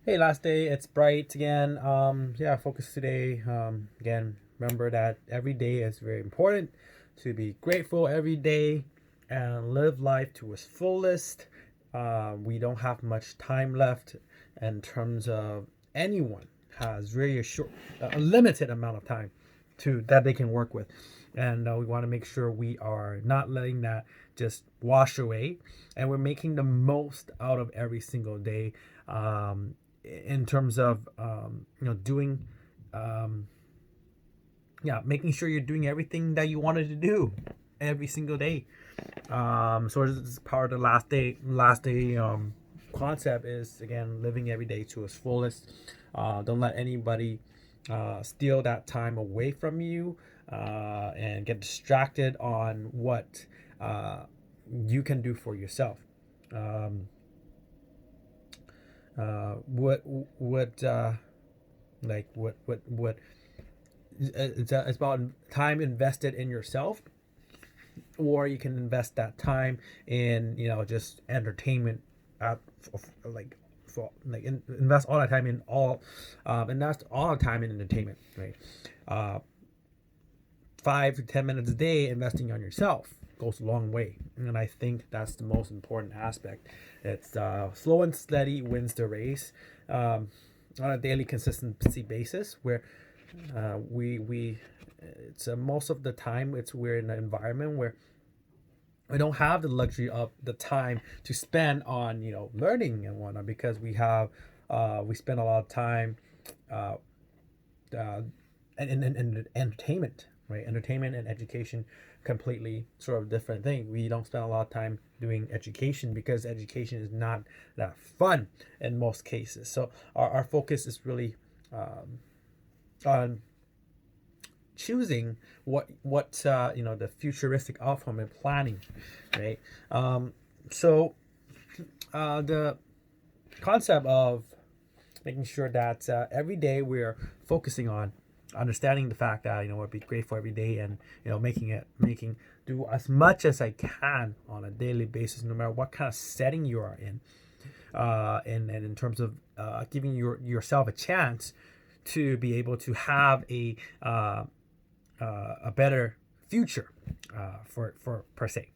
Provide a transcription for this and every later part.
Hey, last day, it's bright again. Yeah, focus today. Again, remember that every day is very important to be grateful every day and live life to its fullest. We don't have much time left in terms of anyone has really a limited amount of time to that they can work with, and we want to make sure we are not letting that just wash away, and we're making the most out of every single day. In terms of doing yeah, making sure you're doing everything that you wanted to do every single day. So this is part of the last day concept is again living every day to its fullest. Don't let anybody steal that time away from you, and get distracted on what you can do for yourself. um, what like what it's about time invested in yourself, or you can invest that time in just entertainment at like invest all that time in all invest all the time in entertainment, right? uh 5 to 10 minutes a day investing on yourself goes a long way, and I think that's the most important aspect. It's slow and steady wins the race, on a daily consistency basis, where we it's most of the time we're in an environment where we don't have the luxury of the time to spend on learning and whatnot, because we spend a lot of time uh, uh, in entertainment, right? Entertainment and education, completely sort of different thing. We don't spend a lot of time doing education because education is not that fun in most cases. So our focus is really on choosing what the futuristic outcome and planning, right? So the concept of making sure that every day we're focusing on understanding the fact that we'll be grateful every day, and making do as much as I can on a daily basis, no matter what kind of setting you are in, and in terms of giving yourself a chance to be able to have a better future, for per se,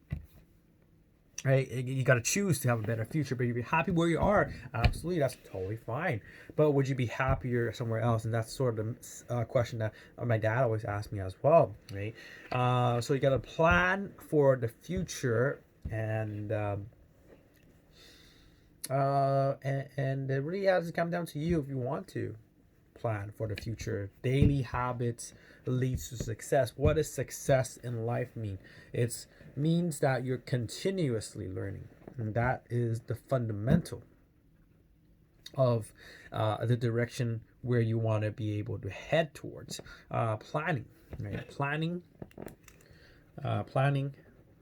right? You got to choose to have a better future, but you'd be happy where you are. Absolutely, that's totally fine. But would you be happier somewhere else? And that's sort of the question that my dad always asked me as well, right? So you got to plan for the future, and it really has to come down to you if you want to plan for the future. Daily habits leads to success. What does success in life mean? It means that you're continuously learning, and that is the fundamental of the direction where you want to be able to head towards. Planning, right? Planning,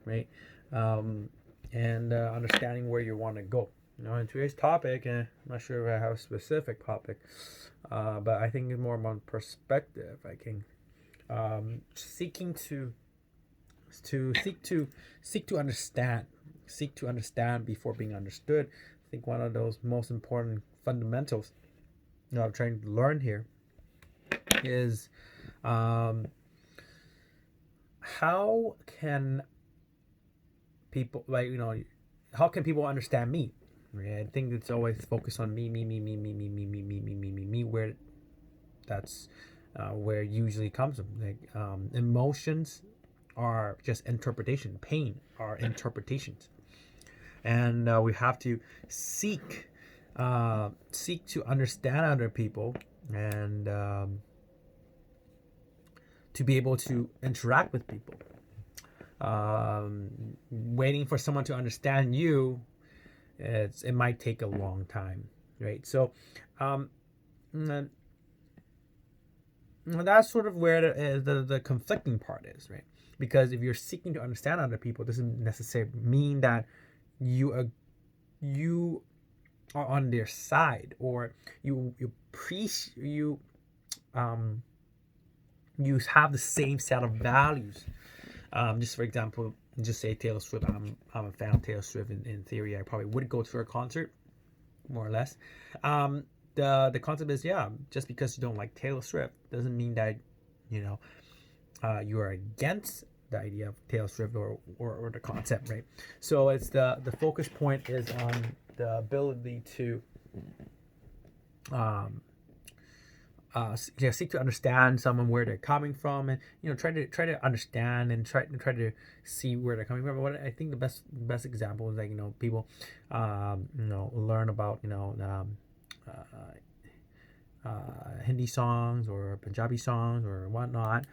right? And understanding where you want to go. In today's topic, I'm not sure if I have a specific topic, but I think it's more about perspective. I can seeking to understand, seek to understand before being understood. I think one of those most important fundamentals I'm trying to learn here is how can people how can people understand me? Right? I think it's always focused on me, where that's where it usually comes from. Emotions are just interpretation. Pain are interpretations, and we have to seek seek to understand other people, and to be able to interact with people. Waiting for someone to understand you, it might take a long time, right? So um, that's sort of where the conflicting part is, right? Because if you're seeking to understand other people, it doesn't necessarily mean that you are on their side, or um you have the same set of values. Just for example, just say Taylor Swift. I'm a fan of Taylor Swift. In theory, I probably would go to her concert, more or less. the concept is, yeah, just because you don't like Taylor Swift doesn't mean that you are against the idea of Taylor Swift or the concept, right? So it's the focus point is on the ability to seek to understand someone, where they're coming from, and try to understand and try to see where they're coming from. What I think the best example is, like, people learn about Hindi songs or Punjabi songs or whatnot.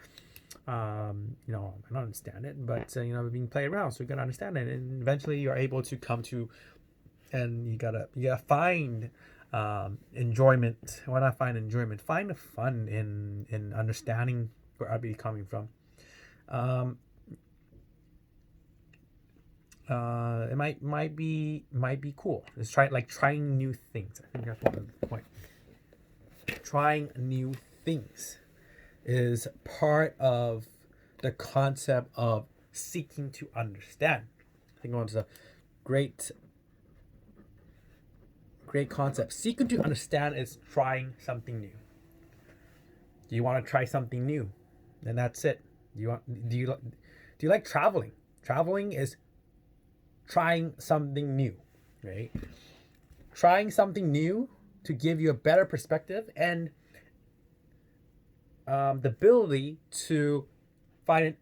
I don't understand it, but being played around, so you gotta understand it, and eventually you're able to come to, and you gotta find enjoyment. Why not find enjoyment? Find the fun in understanding where I'd be coming from. It might be cool. It's trying new things. I think that's one of the point. Trying new things is part of the concept of seeking to understand. I think it's a great concept. Seeking to understand is trying something new. Do you want to try something new? Then that's it. Do you like traveling? Traveling is trying something new, right? Trying something new to give you a better perspective and the ability to find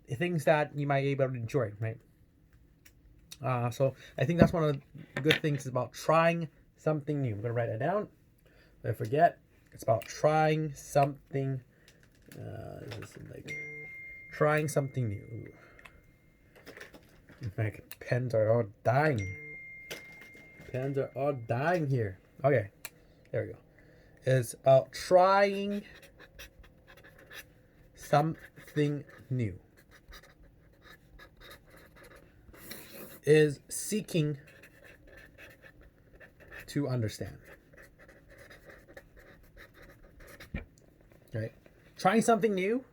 things that you might be able to enjoy, right? So I think that's one of the good things about trying something new. I'm going to write it down. If I forget, it's about trying something. Trying something new. In fact, pens are all dying. Pens are all dying here. Okay, there we go. It's about trying something new. Is seeking to understand. Right? Trying something new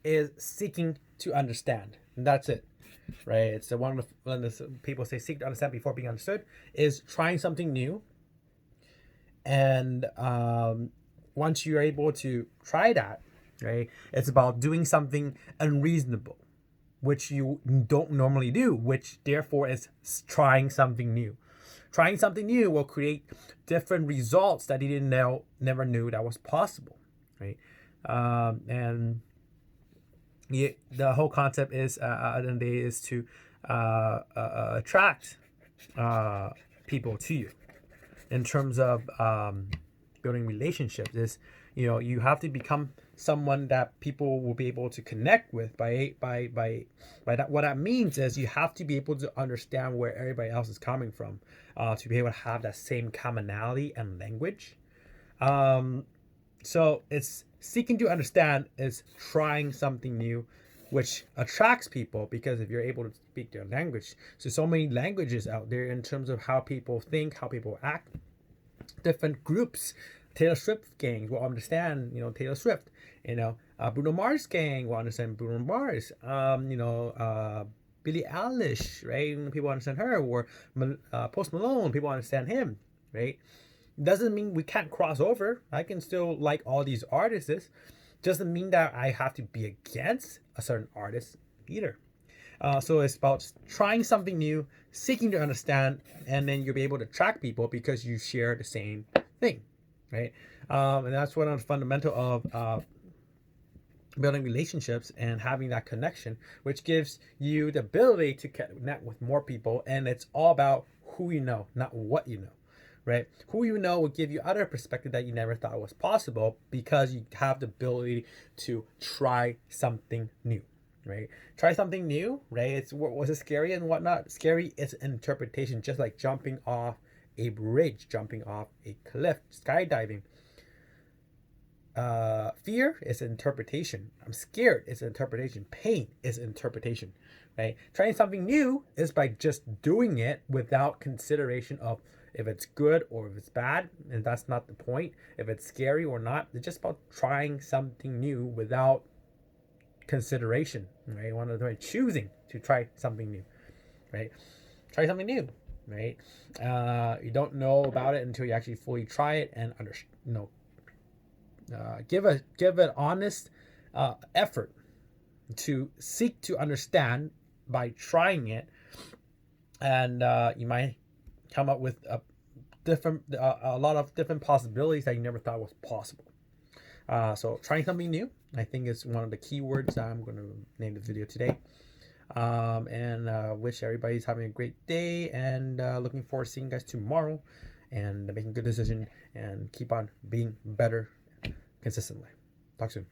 is seeking to understand. And that's it. Right? It's one of the people say seek to understand before being understood, is trying something new. And once you're able to try that, right, it's about doing something unreasonable, which you don't normally do, which therefore is trying something new. Trying something new will create different results that you never knew that was possible, right? And the whole concept is to attract people to you. In terms of building relationships, is you have to become someone that people will be able to connect with by that. What that means is you have to be able to understand where everybody else is coming from, to be able to have that same commonality and language. So it's seeking to understand is trying something new, which attracts people, because if you're able to speak their language, so many languages out there in terms of how people think, how people act. Different groups, Taylor Swift gang will understand, Taylor Swift. Bruno Mars gang will understand Bruno Mars. Billie Eilish, right? People understand her. Or Post Malone, people understand him, right? Doesn't mean we can't cross over. I can still like all these artists. Doesn't mean that I have to be against a certain artist either. So it's about trying something new, seeking to understand, and then you'll be able to attract people because you share the same thing, right? And that's one of the fundamental of building relationships and having that connection, which gives you the ability to connect with more people. And it's all about who you know, not what you know, right? Who you know will give you other perspective that you never thought was possible, because you have the ability to try something new. Right? Try something new, right? Was it scary and whatnot? Scary is interpretation, just like jumping off a bridge, jumping off a cliff, skydiving. Fear is interpretation. I'm scared is interpretation. Pain is interpretation, right? Trying something new is by just doing it without consideration of if it's good or if it's bad, and that's not the point. If it's scary or not, it's just about trying something new without consideration, right? One of the choosing to try something new, right? Try something new. right? You don't know about it until you actually fully try it and give an honest effort to seek to understand by trying it, and you might come up with a lot of different possibilities that you never thought was possible. So trying something new, I think, is one of the key words that I'm going to name the video today. And wish everybody's having a great day, and looking forward to seeing you guys tomorrow, and making good decisions, and keep on being better consistently. Talk soon.